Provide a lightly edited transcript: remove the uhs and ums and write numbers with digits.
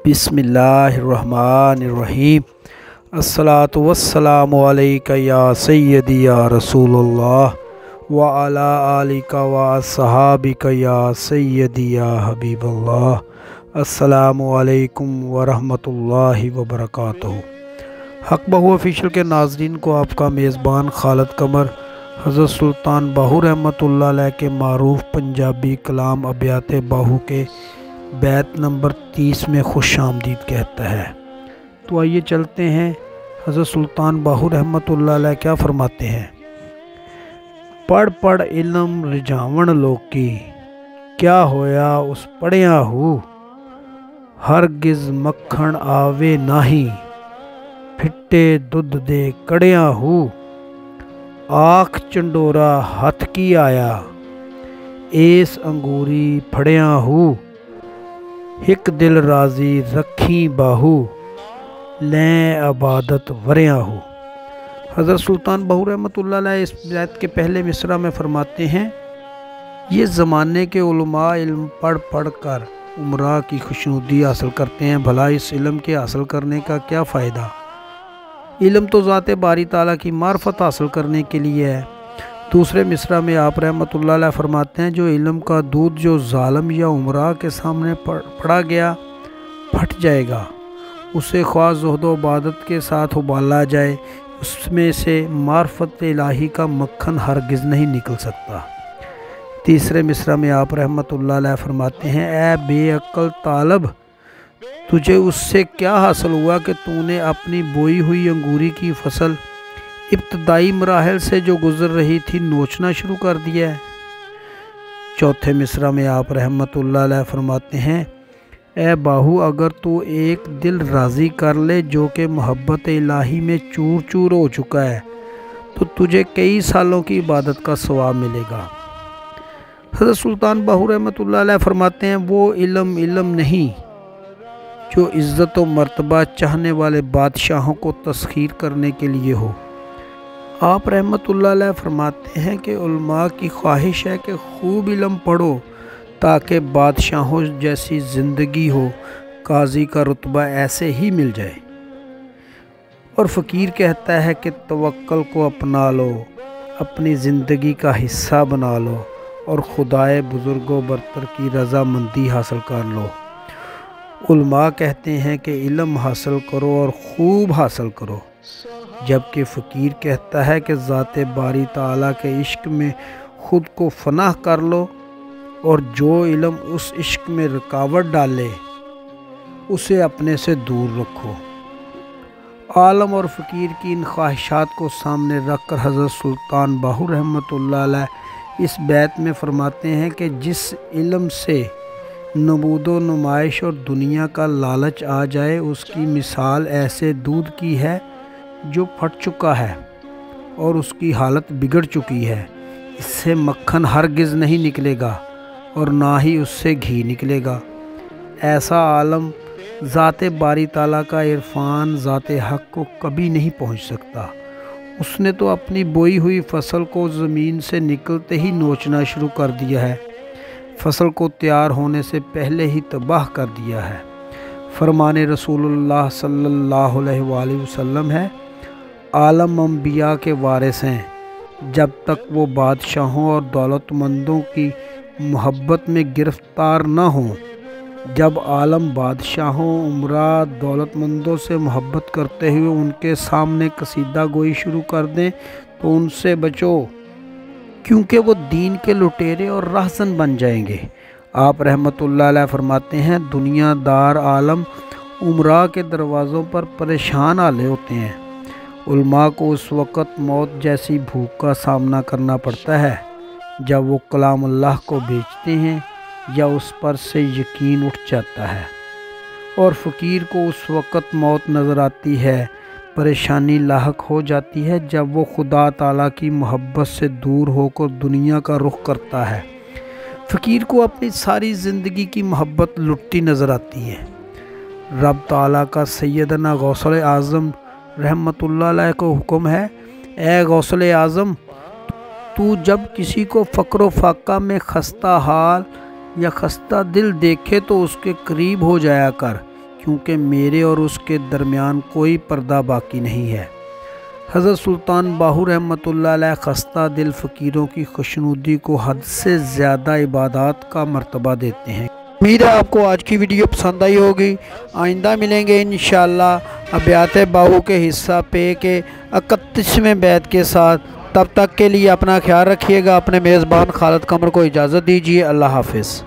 बिस्मिल्लाहिर्रहमानिर्रहीम। अस्सलातु वस्सलामु अलैका या सय्यदी या रसूलुल्लाह व अला आलिका व अस्हाबिका या सय्यदी या हबीबल्लाह। अस्सलामु अलैकुम व रहमतुल्लाहि व बरकातुहू। हक बहू ऑफिशियल के नाज़रीन को आपका मेज़बान खालिद कमर हज़रत सुल्तान बाहू रहमतुल्लाह अलैह के मारूफ पंजाबी कलाम अबियात बाहू के बैत नंबर 30 में खुश आमदीद कहता है। तो आइए चलते हैं, हज़रत सुल्तान बाहू रहमतुल्लाह अलैह क्या फरमाते हैं। पढ़ पढ़ इल्म रिझावण लोकी, क्या होया उस पढ़िया हूँ। हरगिज़ मक्खण आवे नाही, फिट्टे दुध दे कड़िया हूँ। आख चंडोरा हथ की आया, एस अंगूरी फड़िया हूँ। हिक दिल राजी रखी बाहू, लें अबादत वरिया हूँ। हज़रत सुल्तान बाहू रहमतुल्लाह अलैह इस बैत के पहले मिसरा में फरमाते हैं, ये ज़माने के उलमा इल्म पढ़ पढ़ कर उमरा की खुशनुदी हासिल करते हैं, भला इस इल्म के हासिल करने का क्या फ़ायदा। इल्म तो ज़ाते बारी ताला की मार्फत हासिल करने के लिए है। दूसरे मिसरा में आप रहमतुल्लाह अलैह फरमाते हैं, जो इल्म का दूध जो ज़ालिम या उमरा के सामने पड़ा गया फट जाएगा, उसे ख्वाह ज़ुहद व इबादत के साथ उबाला जाए, उसमें से मार्फत इलाही का मक्खन हरगिज़ नहीं निकल सकता। तीसरे मिसरा में आप रहमतुल्लाह अलैह फरमाते हैं, ए बेअक्ल तालब, तुझे उससे क्या हासिल हुआ कि तूने अपनी बोई हुई अंगूरी की फसल इब्तदाई मराहल से जो गुज़र रही थी नोचना शुरू कर दिया है। चौथे मिसरा में आप रहमतुल्लाह अलैह फरमाते हैं, ए बाहू, अगर तू एक दिल राज़ी कर ले जो कि मोहब्बत इलाही में चूर चूर हो चुका है, तो तुझे कई सालों की इबादत का सवाब मिलेगा। हज़रत सुल्तान बाहू रहमतुल्लाह अलैह फरमाते हैं, वो इल्म नहीं जो इज़्ज़त व मर्तबा चाहने वाले बादशाहों को तस्खीर करने के लिए हो। आप रहमतुल्लाह अलैह फरमाते हैं कि उलमा की ख्वाहिश है कि खूब इल्म पढ़ो ताकि बादशाहों जैसी ज़िंदगी हो, काजी का रुतबा ऐसे ही मिल जाए। और फ़कीर कहता है कि तवक्कल को अपना लो, अपनी ज़िंदगी का हिस्सा बना लो और खुदाए बुज़ुर्गो बरतर की रज़ामंदी हासिल कर लो। उलमा कहते हैं कि इल्म हासिल करो और ख़ूब हासिल करो, जबकि फ़कीर कहता है कि ज़ाते बारी ताला के इश्क में ख़ुद को फनाह कर लो और जो इल्म उस इश्क में रुकावट डाले उसे अपने से दूर रखो। आलम और फ़कीर की इन ख्वाहिशात को सामने रख कर हज़रत सुल्तान बाहू रहमतुल्लाह अलैह इस बैत में फरमाते हैं कि जिस इल्म से नबूदो नुमाइश और दुनिया का लालच आ जाए, उसकी मिसाल ऐसे दूध की है जो फट चुका है और उसकी हालत बिगड़ चुकी है। इससे मक्खन हरगिज़ नहीं निकलेगा और ना ही उससे घी निकलेगा। ऐसा आलम ज़ाते बारी ताला का इरफान ज़ाते हक़ को कभी नहीं पहुंच सकता। उसने तो अपनी बोई हुई फसल को ज़मीन से निकलते ही नोचना शुरू कर दिया है, फसल को तैयार होने से पहले ही तबाह कर दिया है। फरमाने रसूलुल्लाह सल्लल्लाहु अलैहि वसल्लम है, आलम अंबिया के वारिस हैं जब तक वो बादशाहों और दौलतमंदों की मोहब्बत में गिरफ़्तार न हों। जब आलम बादशाहों, उमरा, दौलतमंदों से मोहब्बत करते हुए उनके सामने कसीदा गोई शुरू कर दें तो उनसे बचो, क्योंकि वो दीन के लुटेरे और राहज़न बन जाएंगे। आप रहमतुल्लाह अलैह फरमाते हैं, दुनियादार आलम उमरा के दरवाज़ों पर परेशान आले होते हैं। उलमा को उस वक़्त मौत जैसी भूख का सामना करना पड़ता है जब वो कलाम अल्लाह को बेचते हैं या उस पर से यकीन उठ जाता है। और फ़कीर को उस वक़्त मौत नज़र आती है, परेशानी लाहक हो जाती है जब वो खुदा ताला की मोहब्बत से दूर होकर दुनिया का रुख करता है। फ़कीर को अपनी सारी ज़िंदगी की मोहब्बत लुटती नज़र आती है। रब ताला का सैयदना गौसल आज़म रहमतुल्लाह अलैह को हुक्म है, ए गौसल आज़म, तू जब किसी को फ़क्र व फाका में खस्ता हाल या खस्ता दिल देखे तो उसके करीब हो जाया कर, کیونکہ میرے اور اس کے درمیان کوئی پردہ باقی نہیں ہے۔ حضرت سلطان باہو رحمۃ اللہ علیہ خستہ دل فقیروں کی خوشنودی کو حد سے زیادہ عبادات کا مرتبہ دیتے ہیں۔ امید ہے آپ کو آج کی ویڈیو پسند آئی ہوگی۔ آئندہ ملیں گے انشاءاللہ ابیات باہو کے حصہ پے کے 31ویں بیت کے ساتھ۔ تب تک کے لیے اپنا خیال رکھیے گا۔ اپنے میزبان خالد قمر کو اجازت دیجیے۔ اللہ حافظ۔